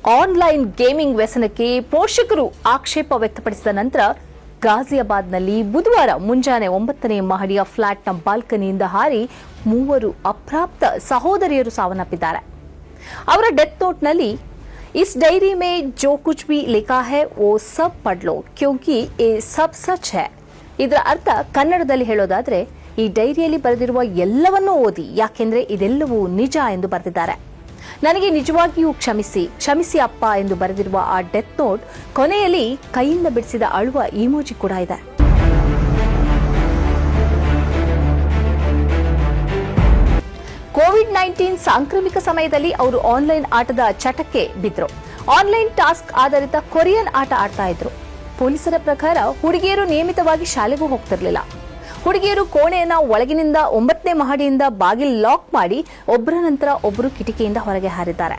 Online gaming ವ್ಯಸನಕ್ಕೆ ಪೋಷಕರು ಆಕ್ಷೇಪ ವ್ಯಕ್ತಪಡಿಸಿದ ನಂತರ ಗಾಜಿಯಾಬಾದ್ನಲ್ಲಿ ಬುಧವಾರ ಮುಂಜಾನೆ 9ನೇ ಮಹಡಿಯ ಫ್ಲಾಟ್ನ ಬಾಲ್ಕನಿಯಿಂದ ಹಾರಿ 3 ಅಪ್ರಾಪ್ತ ಸಹೋದರಿಯರು ಸಾವನ್ನಪ್ಪಿದ್ದಾರೆ. ಅವರ ಡೆತ್ ನೋಟ್ನಲ್ಲಿ इस डायरी में जो कुछ भी लिखा है वो सब पढ़ लो क्योंकि ये सब सच है. ಇದರ ಅರ್ಥ ಕನ್ನಡದಲ್ಲಿ ಹೇಳೋದಾದ್ರೆ ಈ ಡೈರಿಯಲ್ಲಿ ಬರೆದಿರುವ ಎಲ್ಲವನ್ನೂ ಓದಿ, ಯಾಕೆಂದ್ರೆ ಇದೆಲ್ಲವೂ ನಿಜ ಎಂದು ಬರೆದಿದ್ದಾರೆ. ನನಗೆ ನಿಜವಾಗಿಯೂ ಕ್ಷಮಿಸಿ ಅಪ್ಪ ಎಂದು ಬರೆದಿರುವ ಆ ಡೆತ್ ನೋಟ್ ಕೊನೆಯಲ್ಲಿ ಕೈಯಿಂದ ಬಿಡಿಸಿದ ಅಳುವ ಇಮೋಜಿ ಕೂಡ ಇದೆ. ಕೋವಿಡ್-19 ಸಾಂಕ್ರಾಮಿಕ ಸಮಯದಲ್ಲಿ ಅವರು ಆನ್ಲೈನ್ ಆಟದ ಚಟಕ್ಕೆ ಬಿದ್ರು. ಆನ್ಲೈನ್ ಟಾಸ್ಕ್ ಆಧಾರಿತ ಕೊರಿಯನ್ ಆಟ ಆಡ್ತಾ ಇದ್ರು. ಪೊಲೀಸರ ಪ್ರಕಾರ ಹುಡುಗಿಯರು ನಿಯಮಿತವಾಗಿ ಶಾಲೆಗೂ ಹೋಗ್ತಿರ್ಲಿಲ್ಲ. ಹುಡುಗಿಯರು ಕೋಣೆಯನ್ನ ಒಳಗಿನಿಂದ 9ನೇ ಮಹಡಿಯಿಂದ ಬಾಗಿಲು ಲಾಕ್ ಮಾಡಿ ಒಬ್ಬರ ನಂತರ ಒಬ್ಬರು ಕಿಟಕಿಯಿಂದ ಹೊರಗೆ ಹಾರಿದ್ದಾರೆ.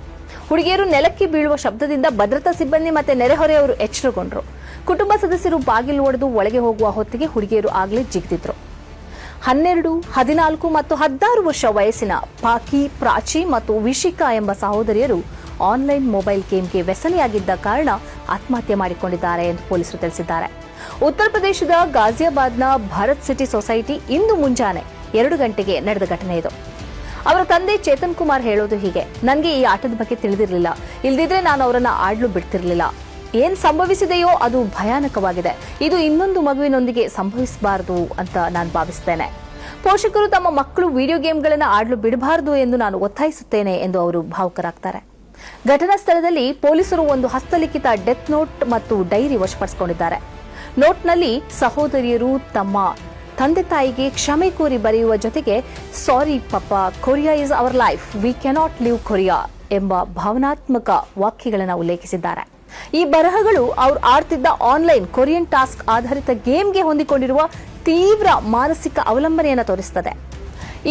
ಹುಡುಗಿಯರು ನೆಲಕ್ಕೆ ಬೀಳುವ ಶಬ್ದದಿಂದ ಭದ್ರತಾ ಸಿಬ್ಬಂದಿ ಮತ್ತೆ ನೆರೆಹೊರೆಯವರು ಎಚ್ಚರಗೊಂಡ್ರು. ಕುಟುಂಬ ಸದಸ್ಯರು ಬಾಗಿಲು ಒಡೆದು ಒಳಗೆ ಹೋಗುವ ಹೊತ್ತಿಗೆ ಹುಡುಗಿಯರು ಆಗಲೇ ಜಿಗಿದಿದ್ರು. 12, 14 ಮತ್ತು 16 ವರ್ಷ ವಯಸ್ಸಿನ ಪಾಕಿ, ಪ್ರಾಚಿ ಮತ್ತು ವಿಶಿಕಾ ಎಂಬ ಸಹೋದರಿಯರು ಆನ್ಲೈನ್ ಮೊಬೈಲ್ ಗೇಮ್ಗೆ ವ್ಯಸನಿಯಾಗಿದ್ದ ಕಾರಣ ಆತ್ಮಹತ್ಯೆ ಮಾಡಿಕೊಂಡಿದ್ದಾರೆ ಎಂದು ಪೊಲೀಸರು ತಿಳಿಸಿದ್ದಾರೆ. ಉತ್ತರ ಪ್ರದೇಶದ ಗಾಜಿಯಾಬಾದ್ನ ಭಾರತ್ ಸಿಟಿ ಸೊಸೈಟಿ ಇಂದು ಮುಂಜಾನೆ 2 ಗಂಟೆಗೆ ನಡೆದ ಘಟನೆ ಇದು. ಅವರ ತಂದೆ ಚೇತನ್ ಕುಮಾರ್ ಹೇಳೋದು ಹೀಗೆ: ನನಗೆ ಈ ಆಟದ ಬಗ್ಗೆ ತಿಳಿದಿರಲಿಲ್ಲ, ಇಲ್ದಿದ್ರೆ ನಾನು ಅವರನ್ನ ಆಡಲು ಬಿಡ್ತಿರ್ಲಿಲ್ಲ. ಏನ್ ಸಂಭವಿಸಿದೆಯೋ ಅದು ಭಯಾನಕವಾಗಿದೆ. ಇದು ಇನ್ನೊಂದು ಮಗುವಿನೊಂದಿಗೆ ಸಂಭವಿಸಬಾರದು ಅಂತ ನಾನು ಭಾವಿಸುತ್ತೇನೆ. ಪೋಷಕರು ತಮ್ಮ ಮಕ್ಕಳು ವಿಡಿಯೋ ಗೇಮ್ಗಳನ್ನು ಆಡಲು ಬಿಡಬಾರದು ಎಂದು ನಾನು ಒತ್ತಾಯಿಸುತ್ತೇನೆ ಎಂದು ಅವರು ಭಾವುಕರಾಗ್ತಾರೆ. ಘಟನಾ ಸ್ಥಳದಲ್ಲಿ ಪೊಲೀಸರು ಒಂದು ಹಸ್ತಲಿಖಿತ ಡೆತ್ ನೋಟ್ ಮತ್ತು ಡೈರಿ ವಶಪಡಿಸಿಕೊಂಡಿದ್ದಾರೆ. ನೋಟ್ನಲ್ಲಿ ಸಹೋದರಿಯರು ತಮ್ಮ ತಂದೆ ತಾಯಿಗೆ ಕ್ಷಮೆ ಕೋರಿ ಬರೆಯುವ ಜೊತೆಗೆ sorry papa, Korea is our life, we cannot live Korea ಎಂಬ ಭಾವನಾತ್ಮಕ ವಾಕ್ಯಗಳನ್ನು ಉಲ್ಲೇಖಿಸಿದ್ದಾರೆ. ಈ ಬರಹಗಳು ಅವರು ಆಡ್ತಿದ್ದ ಆನ್ಲೈನ್ ಕೊರಿಯನ್ ಟಾಸ್ಕ್ ಆಧಾರಿತ ಗೇಮ್ಗೆ ಹೊಂದಿಕೊಂಡಿರುವ ತೀವ್ರ ಮಾನಸಿಕ ಅವಲಂಬನೆಯನ್ನು ತೋರಿಸುತ್ತದೆ.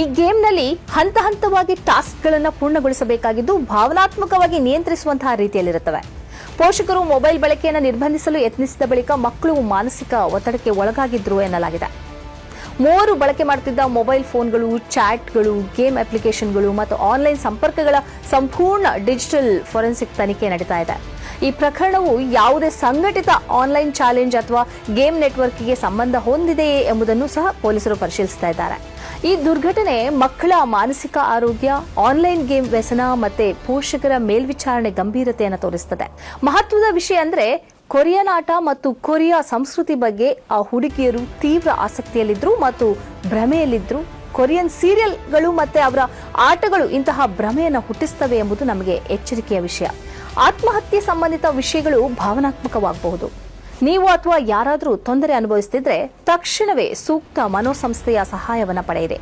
ಈ ಗೇಮ್ನಲ್ಲಿ ಹಂತ ಹಂತವಾಗಿ ಟಾಸ್ಕ್ಗಳನ್ನು ಪೂರ್ಣಗೊಳಿಸಬೇಕಾಗಿದ್ದು ಭಾವನಾತ್ಮಕವಾಗಿ ನಿಯಂತ್ರಿಸುವಂತಹ ರೀತಿಯಲ್ಲಿರುತ್ತವೆ. ಪೋಷಕರು ಮೊಬೈಲ್ ಬಳಕೆಯನ್ನು ನಿರ್ಬಂಧಿಸಲು ಯತ್ನಿಸಿದ ಬಳಿಕ ಮಕ್ಕಳು ಮಾನಸಿಕ ಒತ್ತಡಕ್ಕೆ ಒಳಗಾಗಿದ್ರು ಎನ್ನಲಾಗಿದೆ. 3 ಬಳಕೆ ಮಾಡುತ್ತಿದ್ದ ಮೊಬೈಲ್ ಫೋನ್ಗಳು, ಚಾಟ್ಗಳು, ಗೇಮ್ ಅಪ್ಲಿಕೇಶನ್ಗಳು ಮತ್ತು ಆನ್ಲೈನ್ ಸಂಪರ್ಕಗಳ ಸಂಪೂರ್ಣ ಡಿಜಿಟಲ್ ಫೋರೆನ್ಸಿಕ್ ತನಿಖೆ ನಡೀತಾ ಇದೆ. ಈ ಪ್ರಕರಣವು ಯಾವುದೇ ಸಂಘಟಿತ ಆನ್ಲೈನ್ ಚಾಲೆಂಜ್ ಅಥವಾ ಗೇಮ್ ನೆಟ್ವರ್ಕ್ಗೆ ಸಂಬಂಧ ಹೊಂದಿದೆಯೇ ಎಂಬುದನ್ನು ಸಹ ಪೊಲೀಸರು ಪರಿಶೀಲಿಸ್ತಾ ಇದ್ದಾರೆ. ಈ ದುರ್ಘಟನೆ ಮಕ್ಕಳ ಮಾನಸಿಕ ಆರೋಗ್ಯ, ಆನ್ಲೈನ್ ಗೇಮ್ ವ್ಯಸನ ಮತ್ತೆ ಪೋಷಕರ ಮೇಲ್ವಿಚಾರಣೆ ಗಂಭೀರತೆಯನ್ನು ತೋರಿಸುತ್ತದೆ. ಮಹತ್ವದ ವಿಷಯ ಅಂದ್ರೆ ಕೊರಿಯನ್ ಆಟ ಮತ್ತು ಕೊರಿಯಾ ಸಂಸ್ಕೃತಿ ಬಗ್ಗೆ ಆ ಹುಡುಗಿಯರು ತೀವ್ರ ಆಸಕ್ತಿಯಲ್ಲಿದ್ರು ಮತ್ತು ಭ್ರಮೆಯಲ್ಲಿದ್ರು. ಕೊರಿಯನ್ ಸೀರಿಯಲ್ಗಳು ಮತ್ತೆ ಅವರ ಆಟಗಳು ಇಂತಹ ಭ್ರಮೆಯನ್ನು ಹುಟ್ಟಿಸುತ್ತವೆ ಎಂಬುದು ನಮಗೆ ಎಚ್ಚರಿಕೆಯ ವಿಷಯ. ಆತ್ಮಹತ್ಯೆ ಸಂಬಂಧಿತ ವಿಷಯಗಳು ಭಾವನಾತ್ಮಕವಾಗಬಹುದು. ನೀವು ಅಥವಾ ಯಾರಾದರೂ ತೊಂದರೆ ಅನುಭವಿಸುತ್ತಿದ್ರೆ ತಕ್ಷಣವೇ ಸೂಕ್ತ ಮನೋಸಂಸ್ಥೆಯ ಸಹಾಯವನ್ನು ಪಡೆಯಿರಿ.